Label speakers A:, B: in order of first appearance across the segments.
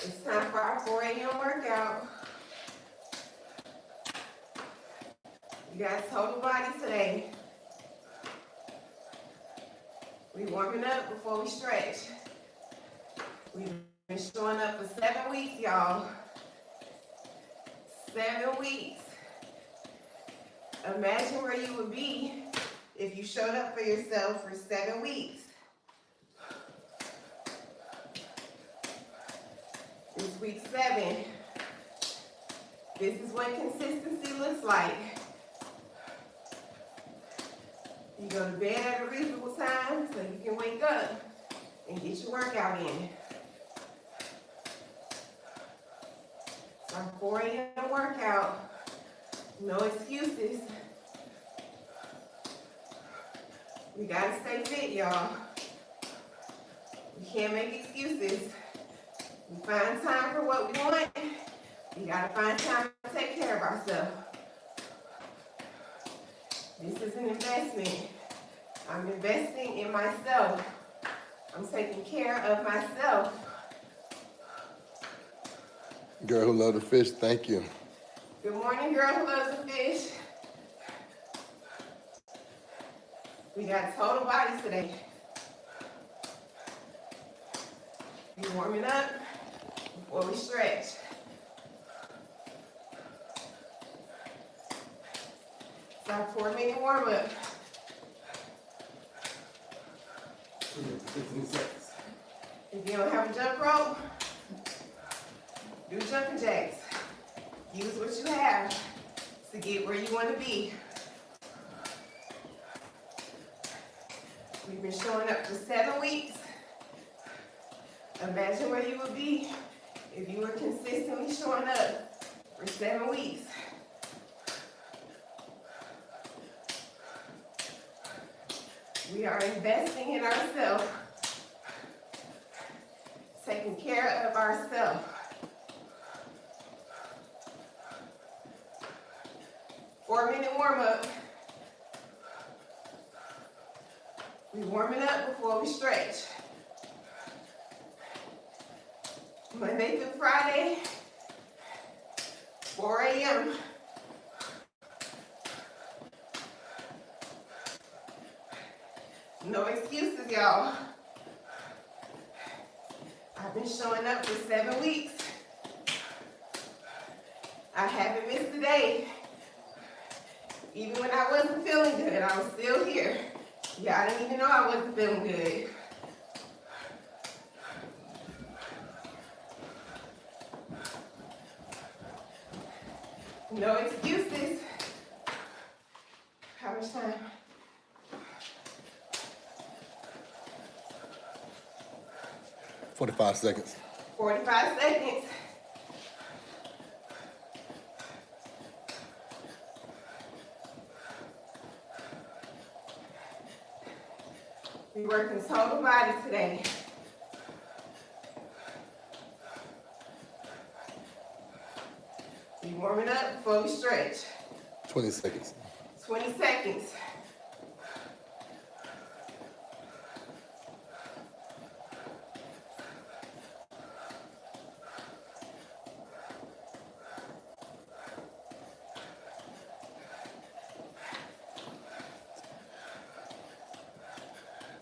A: It's time for our 4 a.m. workout. You got total body today. We warming up before we stretch. We've been showing up for 7 weeks, y'all. 7 weeks. Imagine where you would be if you showed up for yourself for 7 weeks. It's week 7. This is what consistency looks like. You go to bed at a reasonable time so you can wake up and get your workout in. It's our 4 a.m. workout. No excuses. We gotta stay fit, y'all. We can't make excuses. We find time for what we want. We gotta find time to take care of ourselves. This is an investment. I'm investing in myself. I'm taking care of myself.
B: Girl who loves the fish, thank you.
A: Good morning, girl who loves the fish. We got total body today. We warming up before we stretch. It's our 4-minute warm up.
C: 15 seconds.
A: If you don't have a jump rope, do jumping jacks. Use what you have to get where you want to be. We've been showing up for 7 weeks. Imagine where you would be if you were consistently showing up for 7 weeks. We are investing in ourselves, taking care of ourselves. 4-minute warm up. We warming up before we stretch. Monday through Friday, 4 a.m. No excuses, y'all. I've been showing up for 7 weeks. I haven't missed a day. Even when I wasn't feeling good, I was still here. Y'all didn't even know I wasn't feeling good. No excuses. How much time?
B: 45 seconds.
A: 45 seconds. We working total body today. We warming up before we stretch.
B: 20 seconds.
A: 20 seconds.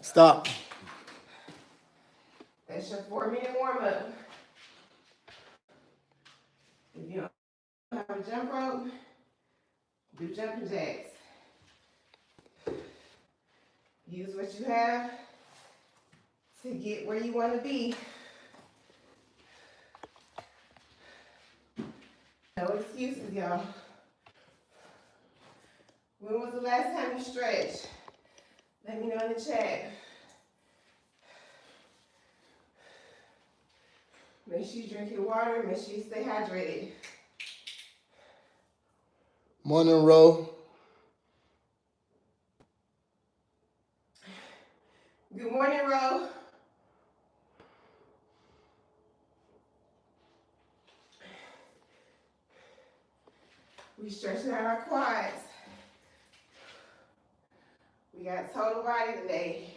B: Stop.
A: That's your 4-minute warm up. If you don't have a jump rope, do jumping jacks. Use what you have to get where you want to be. No excuses, y'all. When was the last time you stretched? Let me know in the chat. Make sure you drink your water. Make sure you stay hydrated.
B: Morning, Ro.
A: Good morning, Ro. We stretching out our quads. We got total body today.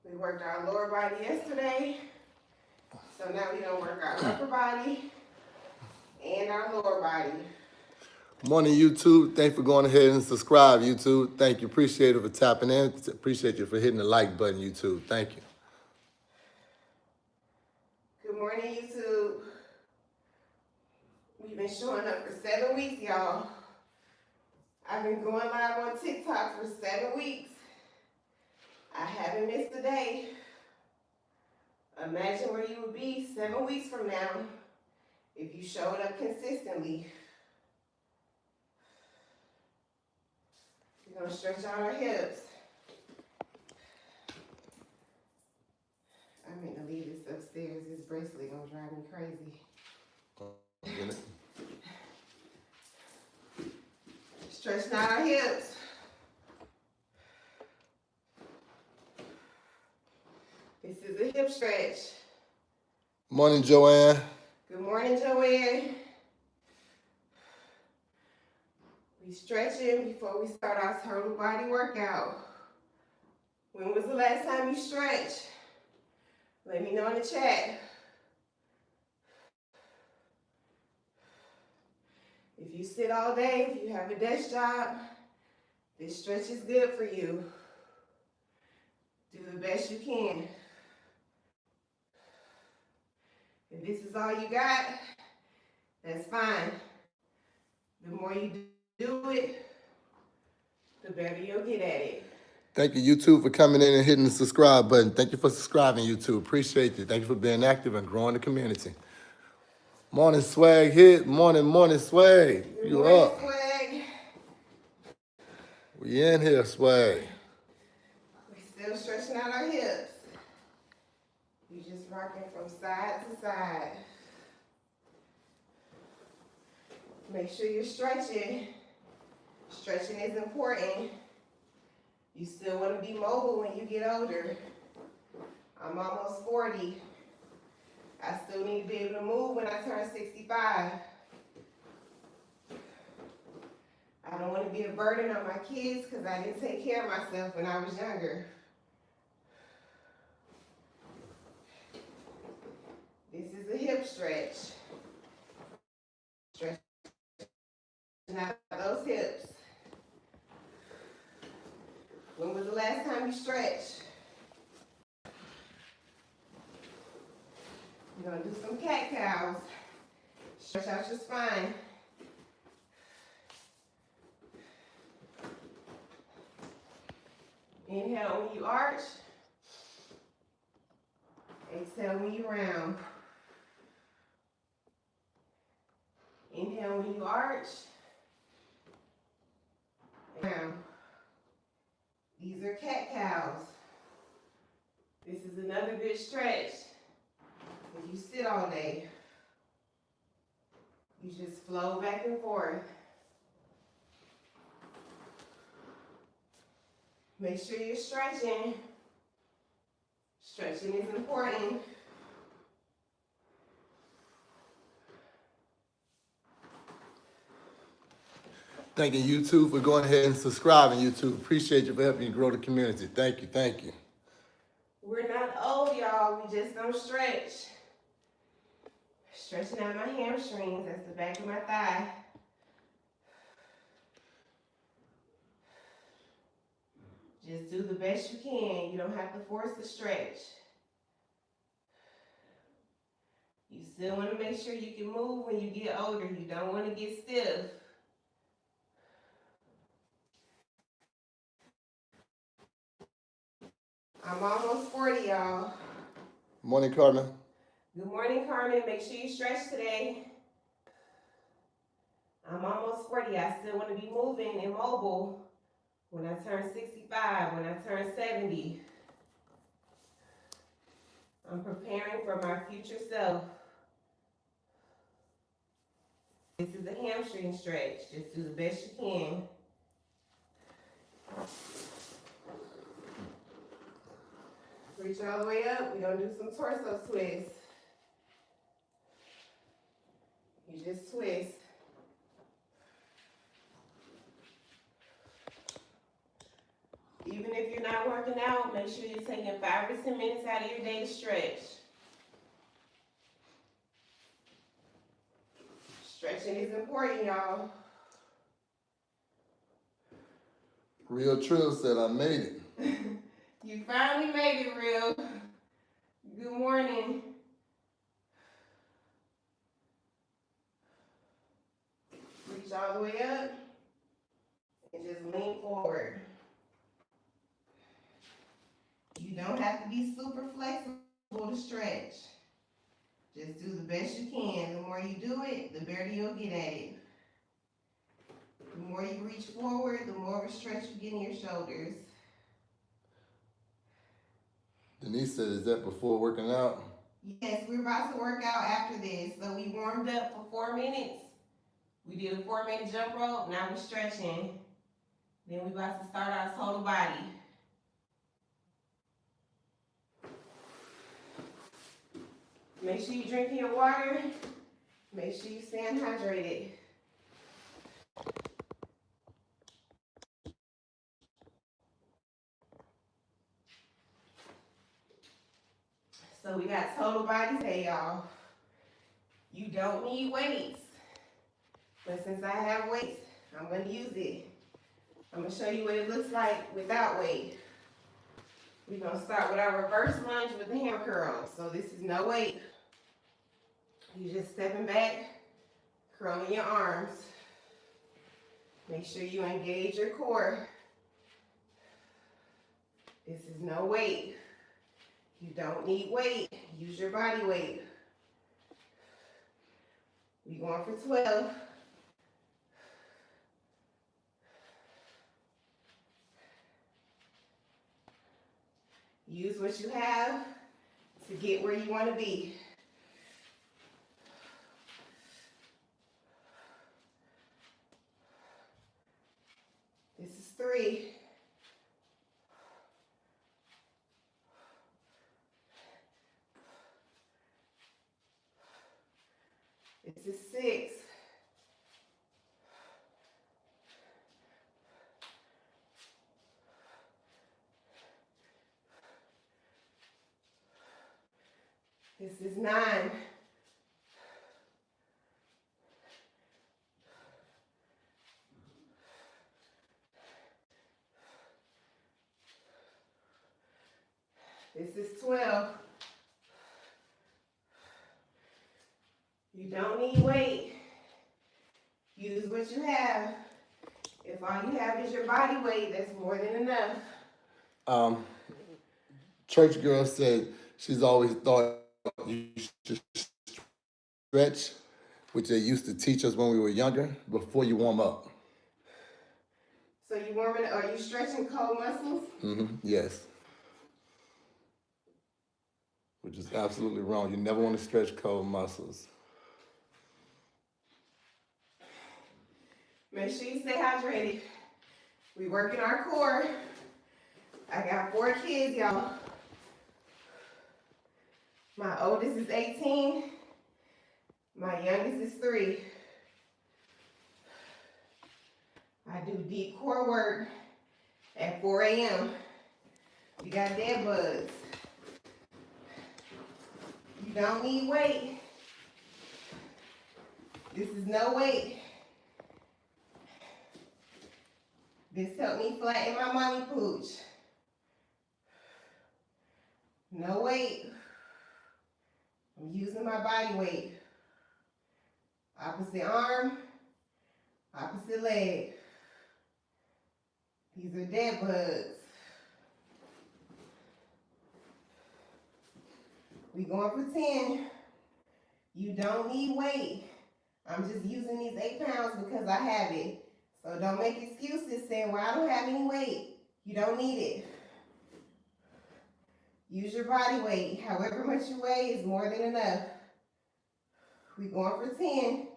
A: We worked our lower body yesterday. So now we're gonna work our upper body and our lower body.
B: Morning, YouTube. Thanks for going ahead and subscribe, YouTube. Thank you. Appreciate it for tapping in. Appreciate you for hitting the like button, YouTube. Thank you.
A: Good morning, YouTube. We've been showing up for 7 weeks, y'all. I've been going live on TikTok for 7 weeks. I haven't missed a day. Imagine where you would be 7 weeks from now if you showed up consistently. We're gonna stretch out our hips. I meant to leave this upstairs. This bracelet gonna drive me crazy. Stretching out our hips. This is a hip stretch.
B: Morning, Joanne.
A: Good morning, Joanne. We stretching before we start our total body workout. When was the last time you stretched? Let me know in the chat. If you sit all day, if you have a desk job, this stretch is good for you. Do the best you can. If this is all you got, that's fine. The more you do it, the better you'll get at it.
B: Thank you, YouTube, for coming in and hitting the subscribe button. Thank you for subscribing, YouTube. Appreciate you. Thank you for being active and growing the community. Morning, Swag hit. Morning, Swag.
A: Good
B: You
A: morning,
B: up?
A: Swag.
B: We in here, Swag.
A: We're still stretching out our hips. We're just rocking from side to side. Make sure you're stretching. Stretching is important. You still want to be mobile when you get older. I'm almost 40. I still need to be able to move when I turn 65. I don't want to be a burden on my kids because I didn't take care of myself when I was younger. This is a hip stretch. Stretch out those hips. When was the last time you stretched? You're gonna do some cat cows. Stretch out your spine. Inhale when you arch. Exhale when you round. Inhale when you arch. Round. These are cat cows. This is another good stretch. If you sit all day, you just flow back and forth. Make sure you're stretching. Stretching is important.
B: Thank you, YouTube, for going ahead and subscribing, YouTube. Appreciate you for helping you grow the community. Thank you.
A: We're not old, y'all. We just don't stretch. Stretching out my hamstrings. That's the back of my thigh. Just do the best you can. You don't have to force the stretch. You still want to make sure you can move when you get older. You don't want to get stiff. I'm almost 40, y'all.
B: Morning, Carmen.
A: Good morning, Carmen. Make sure you stretch today. I'm almost 40. I still want to be moving and mobile when I turn 65, when I turn 70. I'm preparing for my future self. This is a hamstring stretch. Just do the best you can. Reach all the way up. We're going to do some torso twists. You just twist. Even if you're not working out, make sure you're taking 5 to 10 minutes out of your day to stretch. Stretching is important, y'all.
B: Real Trill said I made it.
A: You finally made it, Real. Good morning. Reach all the way up and just lean forward. You don't have to be super flexible to stretch. Just do the best you can. The more you do it, the better you'll get at it. The more you reach forward, the more of a stretch you get in your shoulders.
B: Denise said, is that before working out?
A: Yes, we're about to work out after this. So we warmed up for 4 minutes. We did a 4-minute jump rope. Now we're stretching. Then we're about to start our total body. Make sure you're drinking your water. Make sure you staying hydrated. So we got total body today, y'all. You don't need weights. But since I have weights, I'm going to use it. I'm going to show you what it looks like without weight. We're going to start with our reverse lunge with the hammer curls. So this is no weight. You're just stepping back, curling your arms. Make sure you engage your core. This is no weight. You don't need weight. Use your body weight. We're going for 12. Use what you have to get where you want to be. This is 3. This is 6. This is 9. This is 12. You don't need weight. Use what you have. If all you have is your body weight, that's more than enough.
B: Church girl said she's always thought you should stretch, which they used to teach us when we were younger, before you warm up.
A: So you warming? Are you stretching cold muscles?
B: Yes. Which is absolutely wrong. You never want to stretch cold muscles.
A: Make sure you stay hydrated. We working our core. I got 4 kids, y'all. My oldest is 18. My youngest is 3. I do deep core work at 4 a.m. You got dead bugs. You don't need weight. This is no weight. This helped me flatten my mommy pooch. No weight. I'm using my body weight. Opposite arm, opposite leg. These are dead bugs. We going for 10. You don't need weight. I'm just using these 8 pounds because I have it. So don't make excuses saying, well, I don't have any weight. You don't need it. Use your body weight. However much you weigh is more than enough. We going for 10.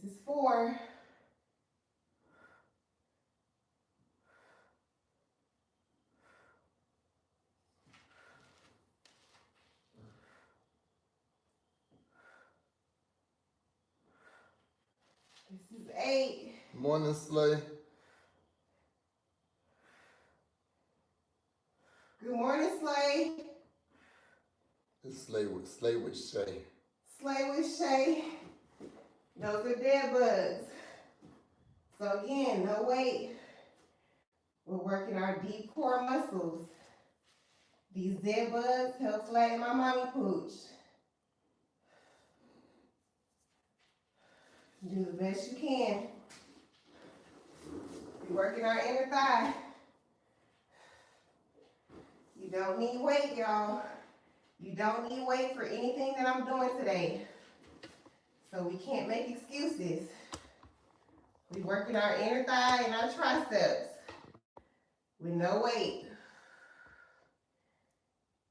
A: This is 4. This is 8.
B: Morning, Slay.
A: Good morning, Slay.
B: It's Slay with Shay.
A: Slay with Shay. Those are dead bugs. So again, no weight. We're working our deep core muscles. These dead bugs help flatten my mommy pooch. Do the best you can. We're working our inner thigh. You don't need weight, y'all. You don't need weight for anything that I'm doing today. So we can't make excuses. We're working our inner thigh and our triceps with no weight.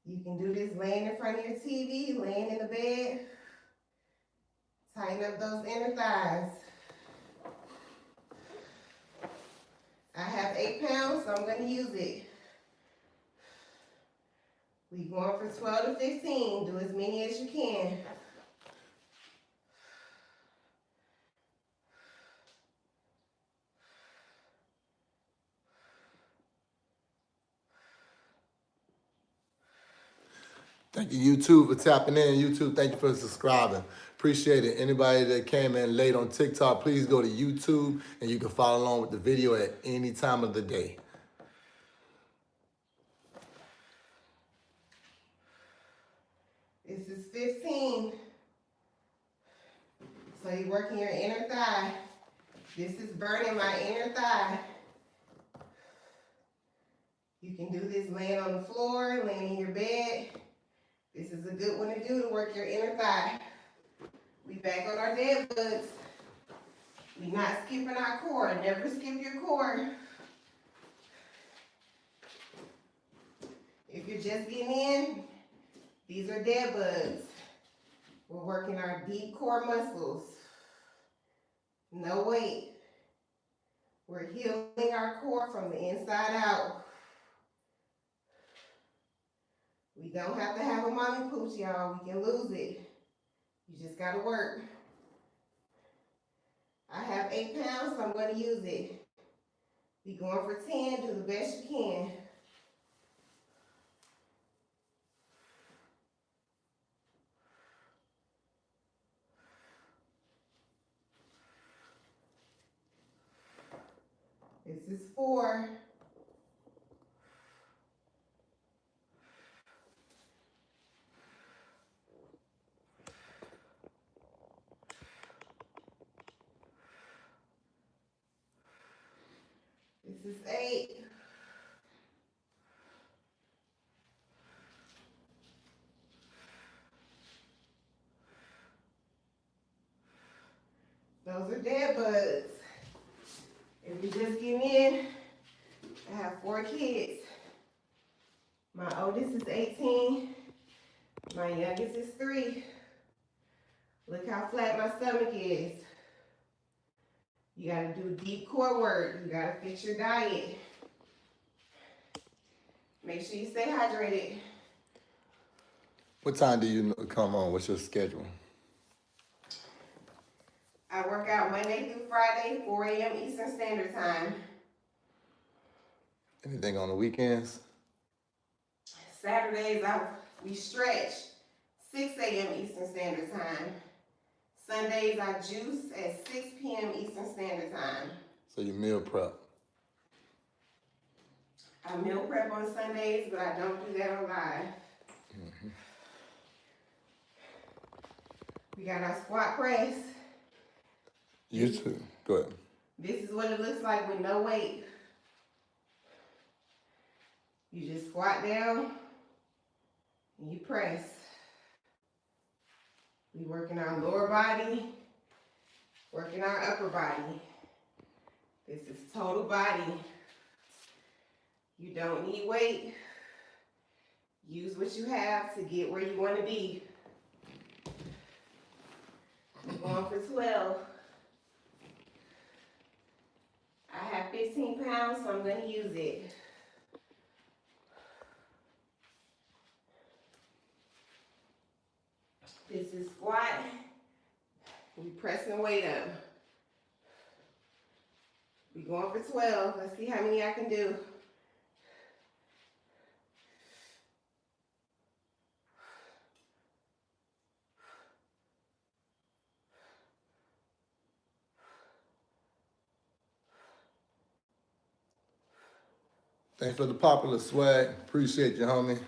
A: You can do this laying in front of your TV, laying in the bed. Tighten up those inner thighs. I have 8 pounds, so I'm going to use it. We're going for 12 to 15. Do as many as you can.
B: Thank you, YouTube, for tapping in. YouTube, thank you for subscribing. Appreciate it. Anybody that came in late on TikTok, please go to YouTube and you can follow along with the video at any time of the day.
A: This is 15. So you're working your inner thigh. This is burning my inner thigh. You can do this laying on the floor, laying in your bed. This is a good one to do to work your inner thigh. We back on our dead bugs. We not skipping our core. Never skip your core. If you're just getting in, these are dead bugs. We're working our deep core muscles. No weight. We're healing our core from the inside out. We don't have to have a mommy pooch, y'all. We can lose it. You just gotta work. I have 8 pounds, so I'm gonna use it. Be going for 10, do the best you can. This is 4. This is 8. Those are dead bugs. If you're just getting in, I have 4 kids. My oldest is 18. My youngest is 3. Look how flat my stomach is. You gotta do deep core work. You gotta fix your diet. Make sure you stay hydrated.
B: What time do you come on? What's your schedule?
A: I work out Monday through Friday, 4 a.m. Eastern Standard Time.
B: Anything on the weekends?
A: Saturdays, we stretch, 6 a.m. Eastern Standard Time. Sundays, I juice at 6 p.m. Eastern Standard Time.
B: So you meal prep.
A: I meal prep on Sundays, but I don't do that on live.
B: Mm-hmm.
A: We got our squat press.
B: You too. Go ahead.
A: This is what it looks like with no weight. You just squat down and you press. We working our lower body, working our upper body. This is total body. You don't need weight. Use what you have to get where you want to be. We're going for 12. I have 15 pounds, so I'm going to use it. This is squat. We pressing weight up. We going for 12. Let's see how many I can do.
B: Thanks for the popular swag. Appreciate you, homie.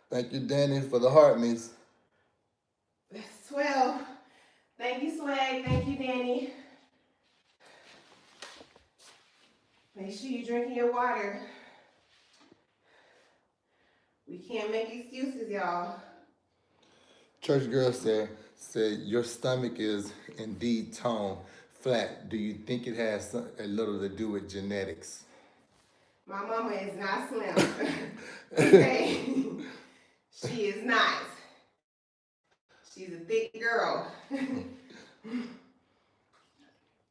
B: Thank you, Danny, for the heart meets.
A: That's 12. Thank you, Swag. Thank you, Danny. Make sure you're drinking your water. We can't make excuses, y'all.
B: Church girl said your stomach is indeed tone flat. Do you think it has a little to do with genetics?
A: My mama is not slim. Okay? She is not. She's a thick girl.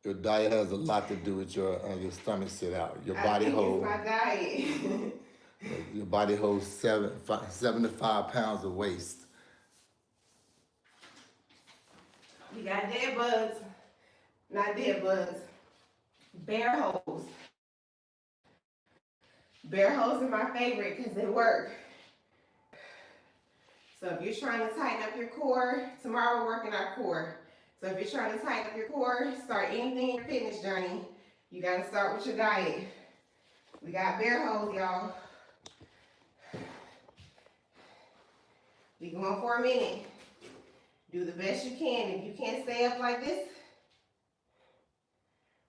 B: Your diet has a lot to do with your stomach sit out. Your body holds.
A: It's my diet.
B: Your body holds 75 pounds of waste.
A: We got dead bugs. Not dead bugs. Bear holes. Bear holes are my favorite because they work. So if you're trying to tighten up your core, tomorrow we're working our core. So if you're trying to tighten up your core, start anything in your fitness journey, you gotta start with your diet. We got bear holes, y'all. We going for a minute. Do the best you can. If you can't stay up like this,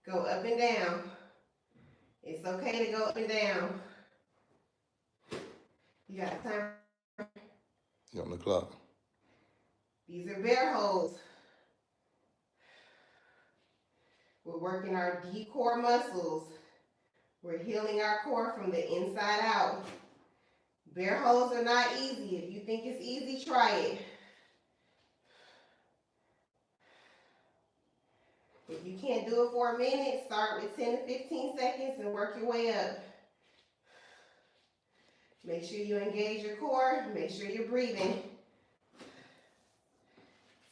A: go up and down. It's okay to go up and down. You got time?
B: You're on the clock.
A: These are bear holes. We're working our deep core muscles. We're healing our core from the inside out. Bear holes are not easy. If you think it's easy, try it. If you can't do it for a minute, start with 10 to 15 seconds and work your way up. Make sure you engage your core. Make sure you're breathing.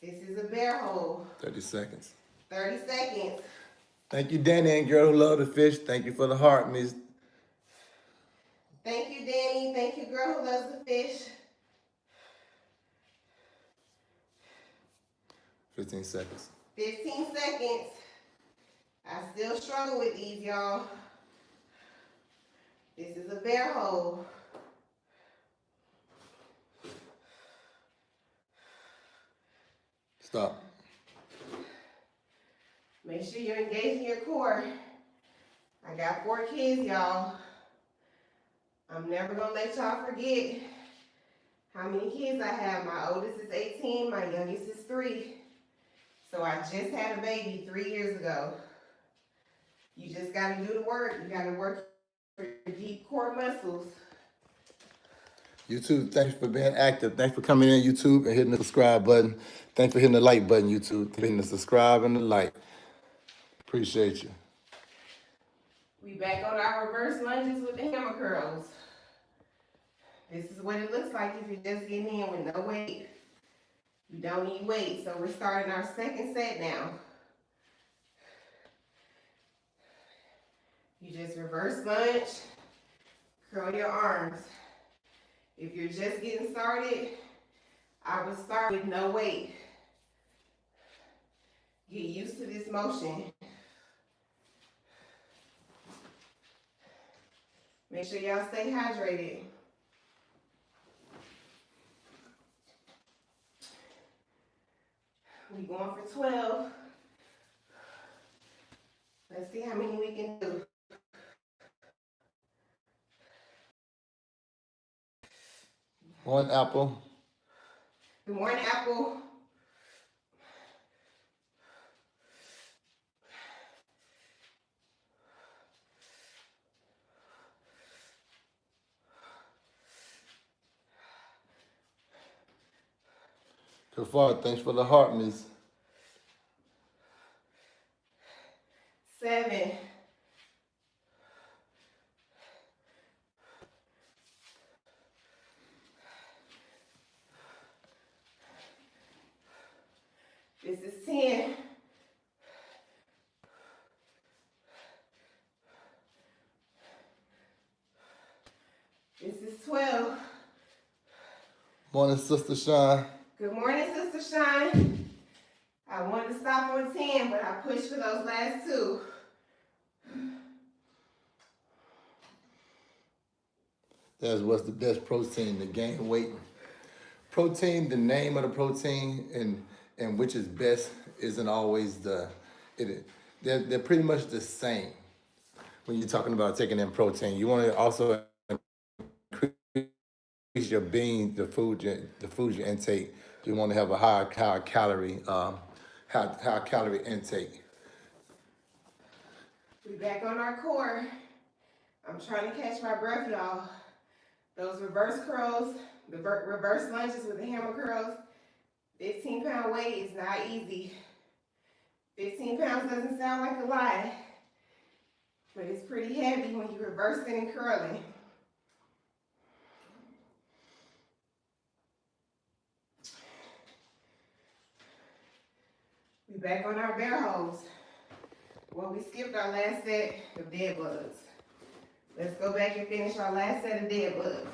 A: This is a bear hole.
B: 30 seconds.
A: 30 seconds.
B: Thank you, Danny and girl who love the fish. Thank you for the heart, Miss.
A: Thank you, Danny. Thank you, girl who loves the fish.
B: 15 seconds.
A: 15 seconds. I still struggle with these, y'all. This is a bear hole.
B: Stop.
A: Make sure you're engaging your core. I got 4 kids, y'all. I'm never gonna let y'all forget how many kids I have. My oldest is 18, my youngest is 3. So I just had a baby 3 years ago. You just gotta do the work. You gotta work your deep core muscles.
B: YouTube, thanks for being active. Thanks for coming in, YouTube, and hitting the subscribe button. Thanks for hitting the like button, YouTube. Hitting the subscribe and the like. Appreciate you.
A: We back on our reverse lunges with the hammer curls. This is what it looks like if you're just getting in with no weight. You don't need weight, so we're starting our second set now. You just reverse lunge, curl your arms. If you're just getting started, I would start with no weight. Get used to this motion. Make sure y'all stay hydrated. We going for 12. Let's see how many we can do.
B: One apple.
A: Good morning, Apple.
B: Kafar, thanks for the heart, Miss.
A: 7. This is 10. This is 12.
B: Morning, Sister Shine.
A: Good morning, Sister Shine. I wanted to stop on 10, but I pushed for those last 2.
B: That's what's the best protein to gain weight. Protein, the name of the protein and which is best isn't always it. They're pretty much the same when you're talking about taking in protein. You want to also increase your beans, the food you intake. You want to have a higher calorie high calorie intake.
A: We back on our core. I'm trying to catch my breath, y'all. Those reverse curls, the reverse lunges with the hammer curls, 15-pound weight is not easy. 15 pounds doesn't sound like a lot, but it's pretty heavy when you're reversing and curling. We back on our bear holds. Well, we skipped our last set of dead bugs. Let's go back and finish our last set of dead bugs.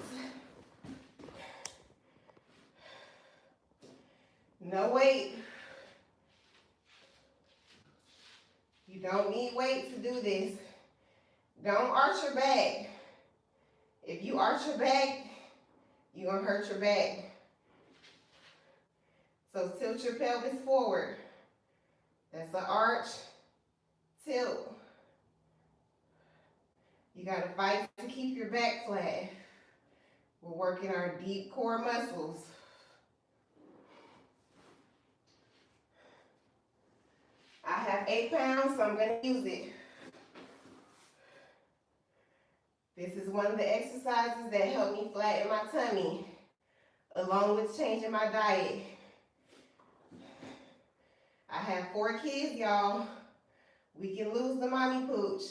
A: No weight. You don't need weight to do this. Don't arch your back. If you arch your back, you're gonna hurt your back. So tilt your pelvis forward. That's an arch, tilt. You gotta fight to keep your back flat. We're working our deep core muscles. I have 8 pounds, so I'm gonna use it. This is one of the exercises that help me flatten my tummy, along with changing my diet. I have 4 kids, y'all. We can lose the mommy pooch.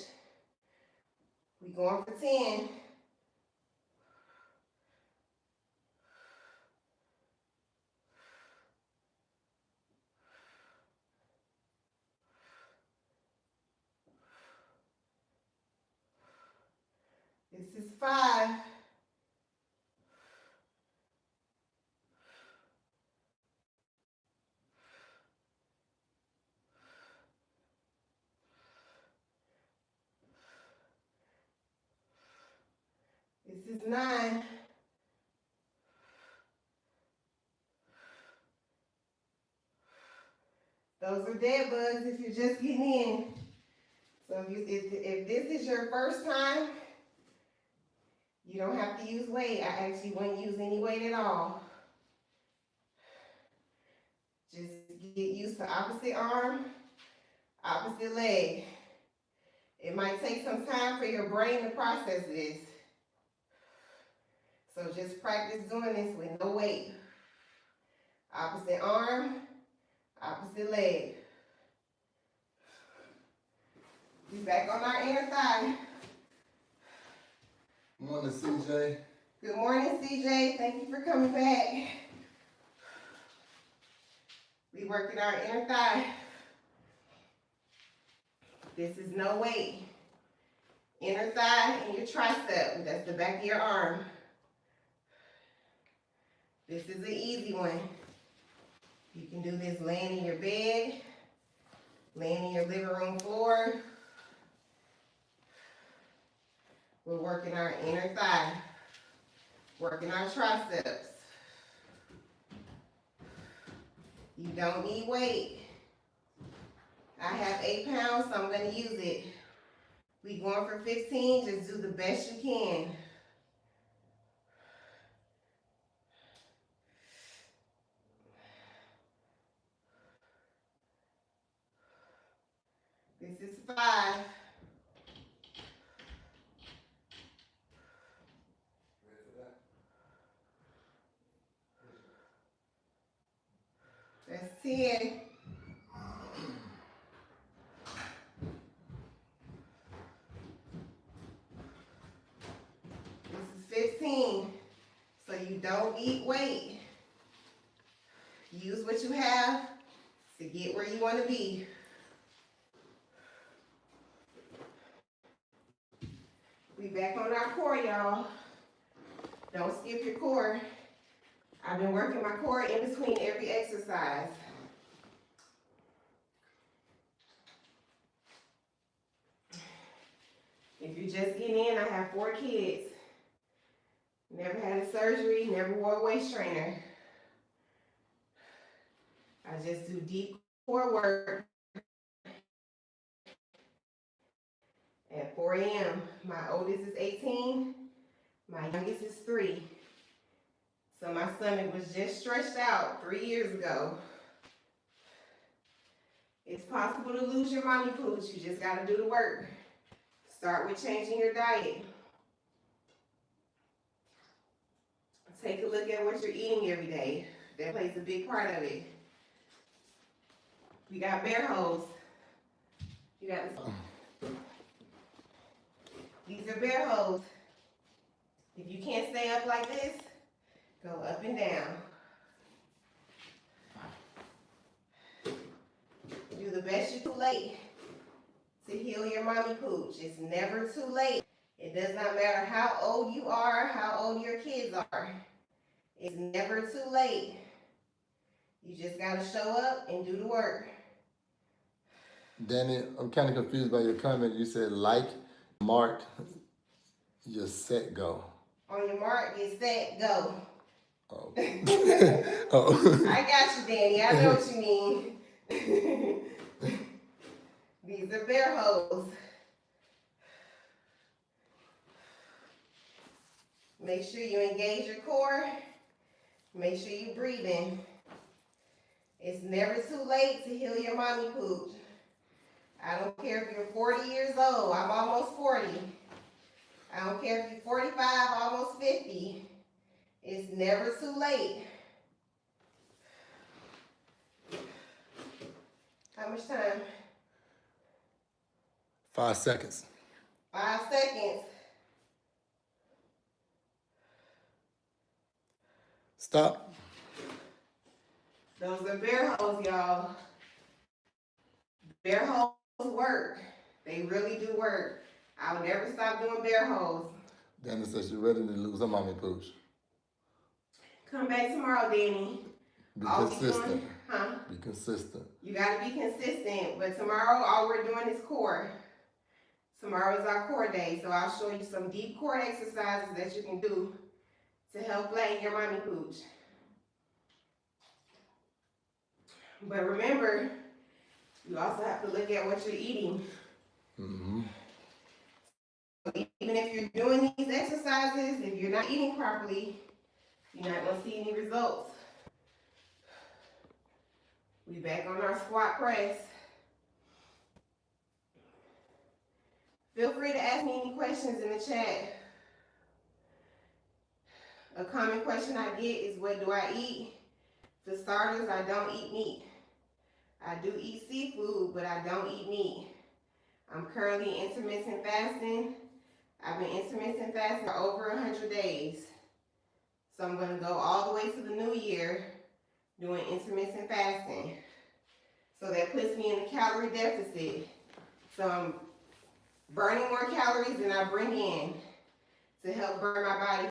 A: We going for 10. This is 5. This is 9. Those are dead bugs if you're just getting in. So if this is your first time, you don't have to use weight. I actually wouldn't use any weight at all. Just get used to opposite arm, opposite leg. It might take some time for your brain to process this. So just practice doing this with no weight. Opposite arm, opposite leg. We back on our inner thigh.
B: Morning, CJ.
A: Good morning, CJ. Thank you for coming back. We working our inner thigh. This is no weight. Inner thigh and your tricep. That's the back of your arm. This is an easy one. You can do this laying in your bed, laying in your living room floor. We're working our inner thigh, working our triceps. You don't need weight. I have 8 pounds, so I'm gonna use it. We going for 15, just do the best you can. This is 5. That's 10. This is 15. So you don't need weight. Use what you have to get where you want to be. We back on our core, y'all. Don't skip your core. I've been working my core in between every exercise. If you're just getting in, I have 4 kids. Never had a surgery, never wore a waist trainer. I just do deep core work at 4 a.m. My oldest is 18, my youngest is 3. So my stomach was just stretched out 3 years ago. It's possible to lose your mommy pooch. You just gotta do the work. Start with changing your diet. Take a look at what you're eating every day. That plays a big part of it. We got bear holes. You got this. These are bear holes. If you can't stay up like this, go up and down. Do the best you can late to heal your mommy pooch. It's never too late. It does not matter how old you are, how old your kids are. It's never too late. You just gotta show up and do the work.
B: Danny, I'm kind of confused by your comment. You said like, mark, your set, go.
A: On your mark, get set, go.
B: Oh. Oh.
A: I got you, Danny. I know what you mean. These are bear holes. Make sure you engage your core. Make sure you're breathing. It's never too late to heal your mommy pooch. I don't care if you're 40 years old. I'm almost 40. I don't care if you're 45, almost 50. It's never too late. How much time?
B: 5 seconds.
A: 5 seconds.
B: Stop.
A: Those are bear holes, y'all. Bear holes work. They really do work. I'll never stop doing bear holes.
B: Danny says she's ready to lose her mommy pooch.
A: Come back tomorrow, Danny.
B: Be
A: All we
B: consistent.
A: doing- Huh?
B: Be consistent.
A: You gotta be consistent. But tomorrow, all we're doing is core. Tomorrow is our core day, so I'll show you some deep core exercises that you can do to help flatten your mommy pooch. But remember, you also have to look at what you're eating.
B: Mm-hmm.
A: Even if you're doing these exercises, if you're not eating properly, you're not gonna see any results. We back on our squat press. Feel free to ask me any questions in the chat. A common question I get is, what do I eat? For starters, I don't eat meat. I do eat seafood, but I don't eat meat. I'm currently intermittent fasting. I've been intermittent fasting for over 100 days. So I'm gonna go all the way to the new year doing intermittent fasting. So that puts me in a calorie deficit. So I'm burning more calories than I bring in to help burn my body